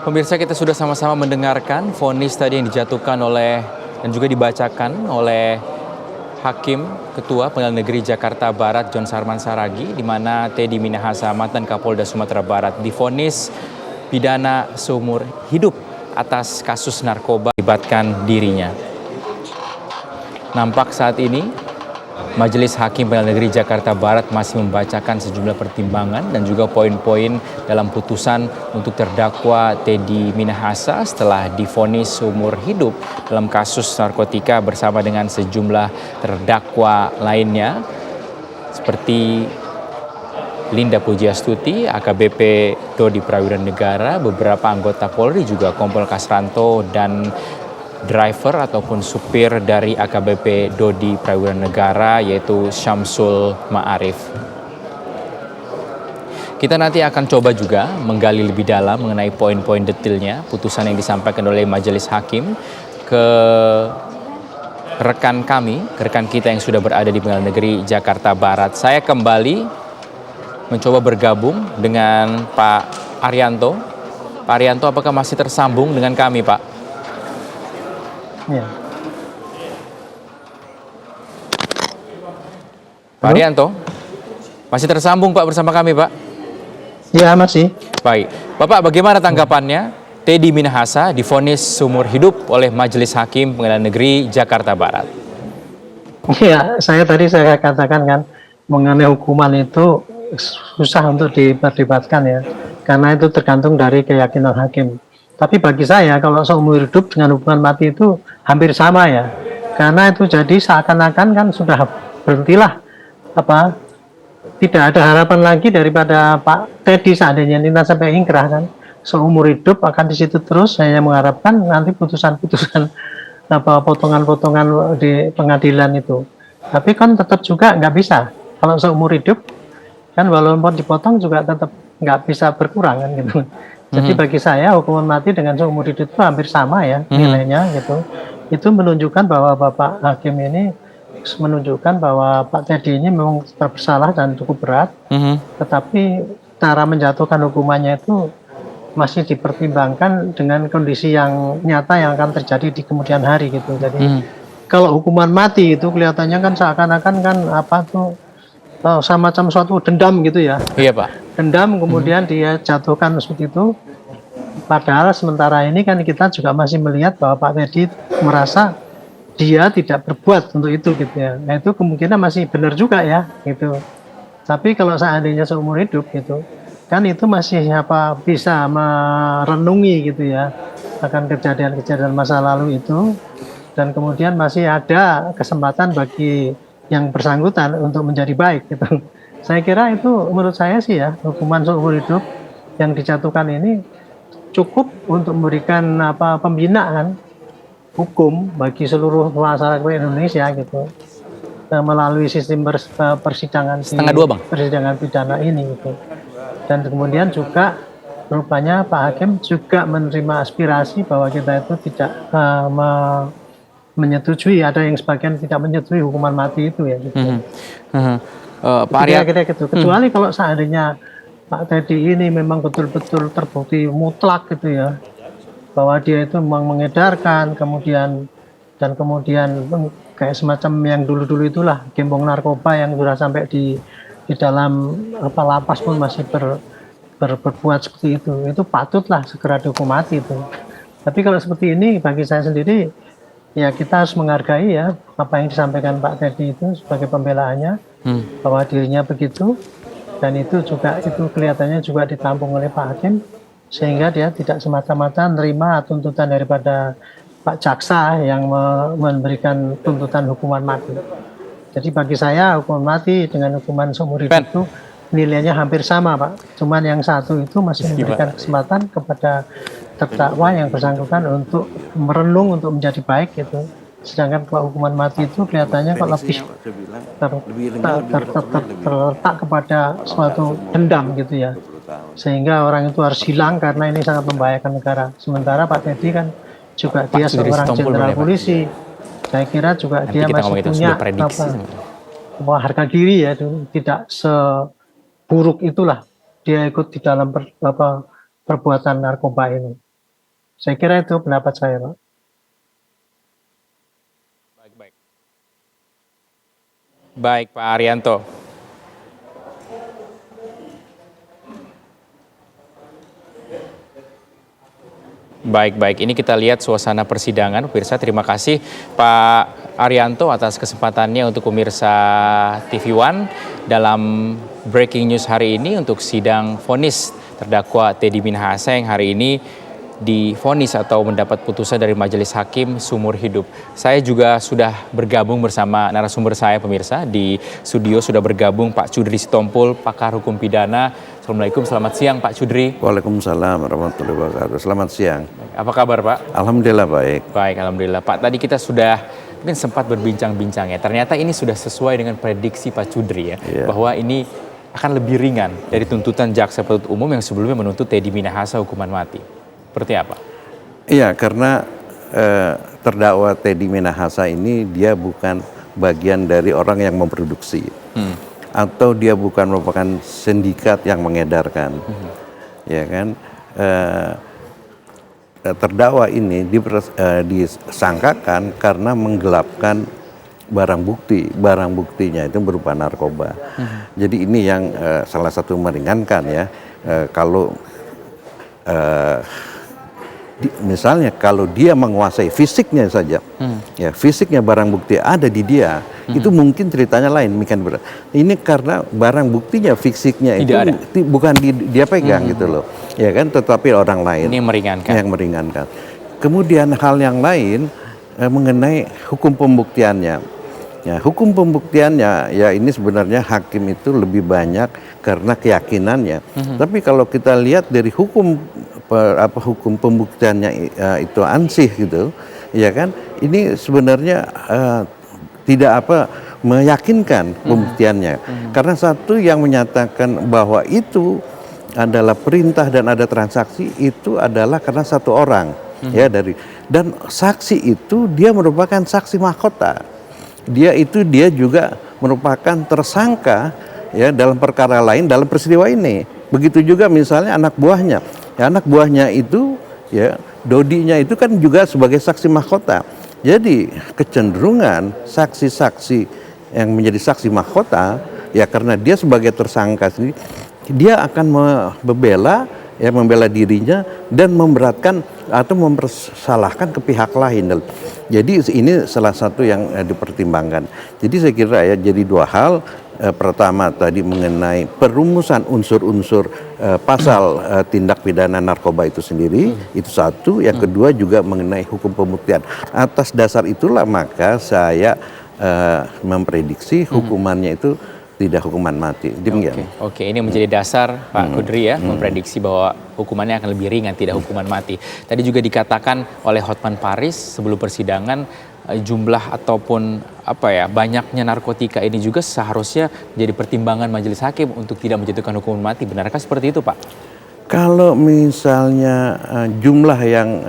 Pemirsa, kita sudah sama-sama mendengarkan vonis tadi yang dijatuhkan oleh dan juga dibacakan oleh Hakim Ketua Pengadilan Negeri Jakarta Barat John Sarman Saragih, di mana Teddy Minahasa, mantan Kapolda Sumatera Barat, divonis pidana seumur hidup atas kasus narkoba melibatkan dirinya. Nampak saat ini Majelis Hakim Pengadilan Negeri Jakarta Barat masih membacakan sejumlah pertimbangan dan juga poin-poin dalam putusan untuk terdakwa Teddy Minahasa setelah divonis seumur hidup dalam kasus narkotika bersama dengan sejumlah terdakwa lainnya seperti Linda Pujiastuti, AKBP Dodi Prawira Negara, beberapa anggota Polri, juga Kompol Kasranto dan driver ataupun supir dari AKBP Dodi Prawira Negara, yaitu Syamsul Ma'arif. Kita nanti akan coba juga menggali lebih dalam mengenai poin-poin detailnya putusan yang disampaikan oleh Majelis Hakim ke rekan kita yang sudah berada di Pengadilan Negeri Jakarta Barat. Saya kembali mencoba bergabung dengan Pak Arianto. Pak Arianto, apakah masih tersambung dengan kami, Pak? Ya. Pak Arianto, masih tersambung Pak bersama kami, Pak? Ya, masih. Baik. Bapak, bagaimana tanggapannya Teddy Minahasa divonis seumur hidup oleh Majelis Hakim Pengadilan Negeri Jakarta Barat? Ya, saya katakan kan, mengenai hukuman itu susah untuk diperdebatkan ya, karena itu tergantung dari keyakinan hakim. Tapi bagi saya, kalau seumur hidup dengan hukuman mati itu hampir sama ya, karena itu jadi seakan-akan kan sudah berhentilah, tidak ada harapan lagi daripada Pak Teddy seandainya Nina sampai ingkrah kan, seumur hidup akan di situ terus. Saya mengharapkan nanti putusan-putusan potongan-potongan di pengadilan itu. Tapi kan tetap juga nggak bisa kalau seumur hidup kan, walaupun dipotong juga tetap nggak bisa berkurang kan gitu. Jadi bagi saya hukuman mati dengan seumur hidup itu hampir sama ya nilainya gitu. Itu menunjukkan bahwa Bapak Hakim ini menunjukkan bahwa Pak Teddy ini memang bersalah dan cukup berat. Tetapi cara menjatuhkan hukumannya itu masih dipertimbangkan dengan kondisi yang nyata yang akan terjadi di kemudian hari gitu. Jadi kalau hukuman mati itu kelihatannya kan seakan-akan kan semacam suatu dendam gitu ya. Iya, Pak. Dendam kemudian dia jatuhkan seperti itu. Padahal sementara ini kan kita juga masih melihat bahwa Pak Teddy merasa dia tidak berbuat untuk itu gitu ya. Nah, itu kemungkinan masih benar juga ya gitu. Tapi kalau seandainya seumur hidup gitu, kan itu masih bisa merenungi gitu ya akan kejadian-kejadian masa lalu itu, dan kemudian masih ada kesempatan bagi yang bersangkutan untuk menjadi baik gitu. Saya kira itu menurut saya sih ya, hukuman seumur hidup yang dijatuhkan ini cukup untuk memberikan pembinaan hukum bagi seluruh masyarakat Indonesia gitu, melalui sistem persidangan persidangan pidana ini gitu. Dan kemudian juga rupanya Pak Hakim juga menerima aspirasi bahwa kita itu tidak menyetujui, ada yang sebagian tidak menyetujui hukuman mati itu ya gitu. Pak Arianto, kecuali kalau seandainya Pak Teddy ini memang betul-betul terbukti mutlak gitu ya, bahwa dia itu memang mengedarkan kemudian kayak semacam yang dulu-dulu itulah, gembong narkoba yang sudah sampai di dalam lapas pun masih berbuat seperti itu patutlah segera dihukum mati itu. Tapi kalau seperti ini bagi saya sendiri ya, kita harus menghargai ya apa yang disampaikan Pak Teddy itu sebagai pembelaannya, bahwa dirinya begitu, dan itu juga kelihatannya juga ditampung oleh Pak Hakim, sehingga dia tidak semata-mata menerima tuntutan daripada Pak Jaksa yang memberikan tuntutan hukuman mati. Jadi bagi saya hukuman mati dengan hukuman seumur hidup itu nilainya hampir sama, Pak. Cuman yang satu itu masih memberikan kesempatan kepada terdakwa yang bersangkutan untuk merenung, untuk menjadi baik gitu. Sedangkan kalau hukuman mati itu kelihatannya kok lebih terletak kepada suatu dendam gitu ya, sehingga orang itu harus hilang karena ini sangat membahayakan negara. Sementara Pak Teddy kan juga dia seorang jenderal polisi, saya kira juga dia masih punya harga diri ya, tidak seburuk itulah dia ikut di dalam perbuatan narkoba ini. Saya kira itu pendapat saya, Pak. Baik, baik Pak Arianto. Baik. Ini kita lihat suasana persidangan, pemirsa. Terima kasih Pak Arianto atas kesempatannya untuk pemirsa TV One dalam breaking news hari ini untuk sidang vonis terdakwa Teddy Minahasa yang hari ini divonis atau mendapat putusan dari majelis hakim seumur hidup. Saya juga sudah bergabung bersama narasumber saya, pemirsa. Di studio sudah bergabung Pak Cudri Sitompul, pakar hukum pidana. Assalamualaikum, selamat siang Pak Cudri. Waalaikumsalam warahmatullahi wabarakatuh. Selamat siang. Apa kabar Pak? Alhamdulillah baik. Baik, alhamdulillah. Pak, tadi kita sudah mungkin sempat berbincang-bincang ya. Ternyata ini sudah sesuai dengan prediksi Pak Cudri ya, bahwa ini akan lebih ringan dari tuntutan jaksa penuntut umum yang sebelumnya menuntut Teddy Minahasa hukuman mati. Seperti apa? Iya, karena terdakwa Teddy Minahasa ini dia bukan bagian dari orang yang memproduksi, atau dia bukan merupakan sindikat yang mengedarkan, ya kan? Terdakwa ini disangkakan karena menggelapkan barang bukti. Barang buktinya itu berupa narkoba. Jadi ini yang salah satu meringankan ya. Kalau misalnya kalau dia menguasai fisiknya saja, ya fisiknya barang bukti ada di dia, itu mungkin ceritanya lain. Ini karena barang buktinya, fisiknya itu bukan dia pegang gitu loh, ya kan, tetapi orang lain. Ini meringankan. Yang meringankan. Kemudian hal yang lain mengenai hukum pembuktiannya. Ya, hukum pembuktiannya ya ini sebenarnya hakim itu lebih banyak karena keyakinannya. Tapi kalau kita lihat dari hukum pembuktiannya itu ansih gitu, ya kan? Ini sebenarnya tidak meyakinkan pembuktiannya. Karena satu yang menyatakan bahwa itu adalah perintah dan ada transaksi itu adalah karena satu orang, ya dan saksi itu dia merupakan saksi mahkota. Dia juga merupakan tersangka ya dalam perkara lain dalam peristiwa ini. Begitu juga misalnya anak buahnya. Ya, anak buahnya itu ya Dodinya itu kan juga sebagai saksi mahkota. Jadi kecenderungan saksi-saksi yang menjadi saksi mahkota ya karena dia sebagai tersangka sendiri dia akan membela dirinya dan memberatkan atau mempersalahkan ke pihak lain. Jadi ini salah satu yang dipertimbangkan. Jadi saya kira ya jadi dua hal. Pertama tadi mengenai perumusan unsur-unsur pasal tindak pidana narkoba itu sendiri, itu satu. Yang kedua juga mengenai hukum pembuktian. Atas dasar itulah maka saya memprediksi hukumannya itu tidak hukuman mati. Demikian. Oke, ini menjadi dasar Pak Kudri ya, memprediksi bahwa hukumannya akan lebih ringan, tidak hukuman mati. Tadi juga dikatakan oleh Hotman Paris sebelum persidangan jumlah ataupun banyaknya narkotika ini juga seharusnya menjadi pertimbangan majelis hakim untuk tidak menjatuhkan hukuman mati. Benarkah seperti itu, Pak? Kalau misalnya jumlah yang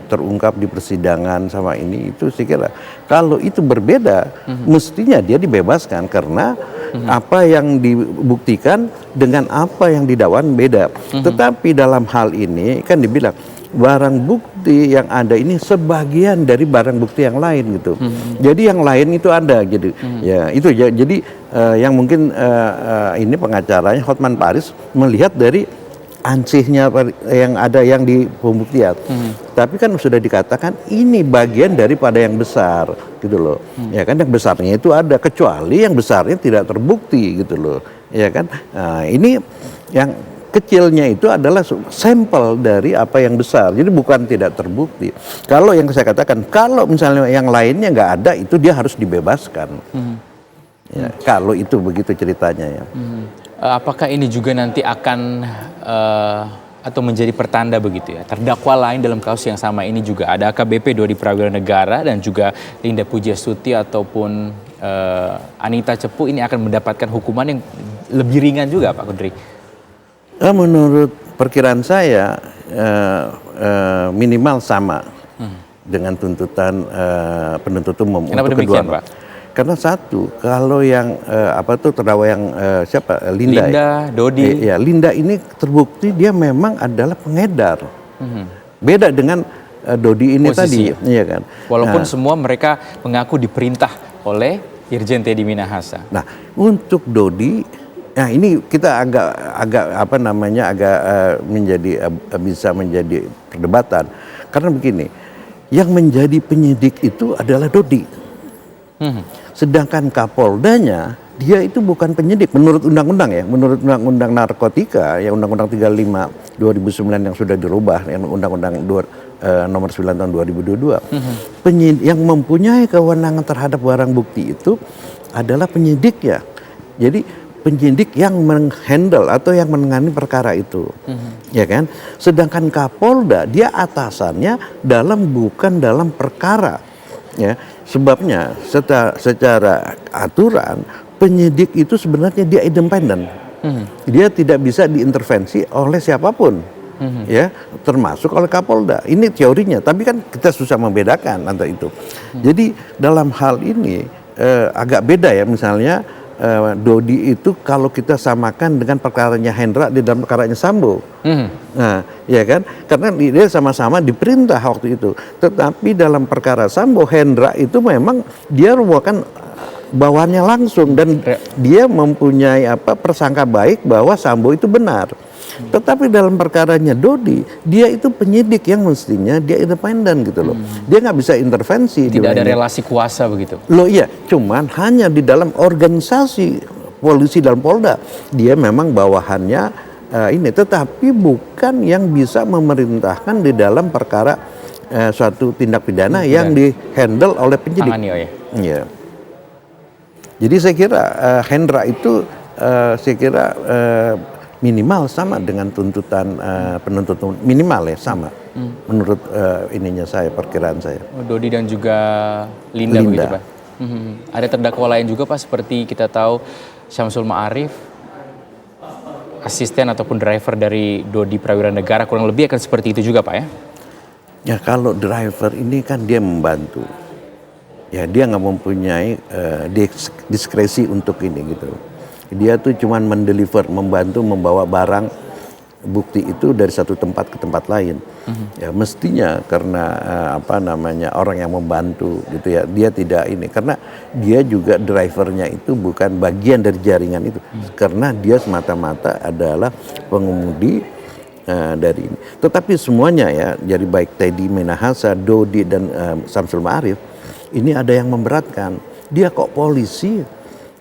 terungkap di persidangan sama ini itu saya kira kalau itu berbeda mestinya dia dibebaskan karena apa yang dibuktikan dengan apa yang didakwakan beda. Tetapi dalam hal ini kan dibilang barang bukti yang ada ini sebagian dari barang bukti yang lain gitu. Jadi yang lain itu ada gitu. Ya, itu ya. Jadi yang mungkin ini pengacaranya Hotman Paris melihat dari ansihnya yang ada yang di pembuktian. Tapi kan sudah dikatakan ini bagian daripada yang besar gitu loh. Ya kan yang besarnya itu ada kecuali yang besarnya tidak terbukti gitu loh. Ya kan? Nah, ini yang kecilnya itu adalah sampel dari apa yang besar, jadi bukan tidak terbukti. Kalau yang saya katakan, kalau misalnya yang lainnya nggak ada, itu dia harus dibebaskan. Ya, kalau itu begitu ceritanya ya. Apakah ini juga nanti akan atau menjadi pertanda begitu ya? Terdakwa lain dalam kasus yang sama ini juga ada AKBP Dodi Prawira Negara dan juga Linda Pujastuti ataupun Anita Cepu ini akan mendapatkan hukuman yang lebih ringan juga, Pak Kudri? Menurut perkiraan saya minimal sama dengan tuntutan penuntut umum. Kenapa demikian, Pak? Karena satu, kalau yang terdakwa yang siapa? Linda, Dodi. Ya, Linda ini terbukti dia memang adalah pengedar. Beda dengan Dodi ini Posisi, tadi, iya kan? Walaupun semua mereka mengaku diperintah oleh Irjen Teddy Minahasa. Nah, untuk Dodi, nah ini kita agak bisa menjadi perdebatan. Karena begini, yang menjadi penyidik itu adalah Dodi. Sedangkan Kapoldanya dia itu bukan penyidik menurut undang-undang ya, menurut undang-undang narkotika ya, undang-undang 35 2009 yang sudah dirubah, yang undang-undang nomor 9 tahun 2022. Penyidik yang mempunyai kewenangan terhadap barang bukti itu adalah penyidik ya. Jadi penyidik yang menghandle atau yang menangani perkara itu, ya kan. Sedangkan Kapolda dia atasannya bukan dalam perkara, ya. Sebabnya secara aturan penyidik itu sebenarnya dia independen, dia tidak bisa diintervensi oleh siapapun, ya, termasuk oleh Kapolda. Ini teorinya, tapi kan kita susah membedakan antara itu. Jadi dalam hal ini agak beda ya, misalnya. Dodi itu kalau kita samakan dengan perkaranya Hendra di dalam perkaranya Sambo, nah, ya kan, karena dia sama-sama diperintah waktu itu. Tetapi dalam perkara Sambo, Hendra itu memang dia merupakan bawahannya langsung dan dia mempunyai persangka baik bahwa Sambo itu benar. Tetapi dalam perkaranya Dodi, dia itu penyidik yang mestinya dia independen gitu loh. Dia nggak bisa intervensi. Tidak ada relasi kuasa begitu. Loh iya, cuman hanya di dalam organisasi polisi dalam Polda. Dia memang bawahannya ini, tetapi bukan yang bisa memerintahkan di dalam perkara suatu tindak pidana yang dihandle oleh penyidik. Iya. Jadi saya kira Hendra itu minimal sama dengan tuntutan penuntut minimal ya, sama menurut perkiraan saya. Dodi dan juga Linda. Begitu Pak. Ada terdakwa lain juga Pak, seperti kita tahu Syamsul Ma'arif, asisten ataupun driver dari Dodi Prawira Negara, kurang lebih akan seperti itu juga Pak ya? Ya kalau driver ini kan dia membantu, ya dia nggak mempunyai diskresi untuk ini gitu. Dia tuh cuman mendeliver, membantu membawa barang bukti itu dari satu tempat ke tempat lain. Ya mestinya karena orang yang membantu gitu ya, dia tidak ini, karena dia juga drivernya itu bukan bagian dari jaringan itu, karena dia semata-mata adalah pengemudi dari ini. Tetapi semuanya ya, jadi baik Teddy Minahasa, Dodi dan Syamsul Ma'arif, ini ada yang memberatkan. Dia kok polisi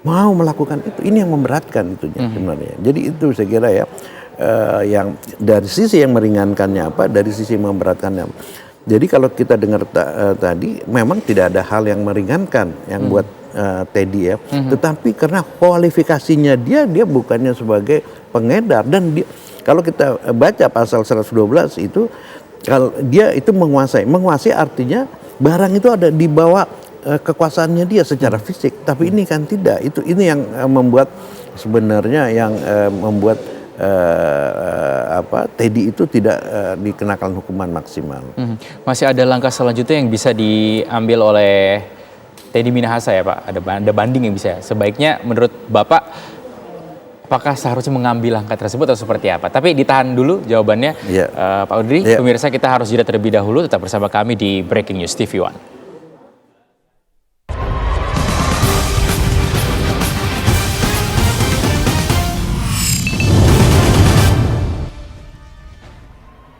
mau melakukan itu, ini yang memberatkan itunya sebenarnya. Jadi itu saya kira ya, yang dari sisi yang meringankannya dari sisi memberatkannya. Jadi kalau kita dengar tadi, memang tidak ada hal yang meringankan yang buat Teddy ya. Tetapi karena kualifikasinya dia bukannya sebagai pengedar, dan kalau kita baca pasal 112 itu, kalau dia itu menguasai artinya barang itu ada di bawah kekuasaannya dia secara fisik, tapi ini kan tidak. Ini yang membuat sebenarnya membuat Teddy itu tidak dikenakan hukuman maksimal. Masih ada langkah selanjutnya yang bisa diambil oleh Teddy Minahasa ya Pak? Ada banding yang bisa. Sebaiknya menurut Bapak, apakah seharusnya mengambil langkah tersebut atau seperti apa? Tapi ditahan dulu jawabannya, Pak Udri. Pemirsa, kita harus jeda terlebih dahulu. Tetap bersama kami di Breaking News TV One.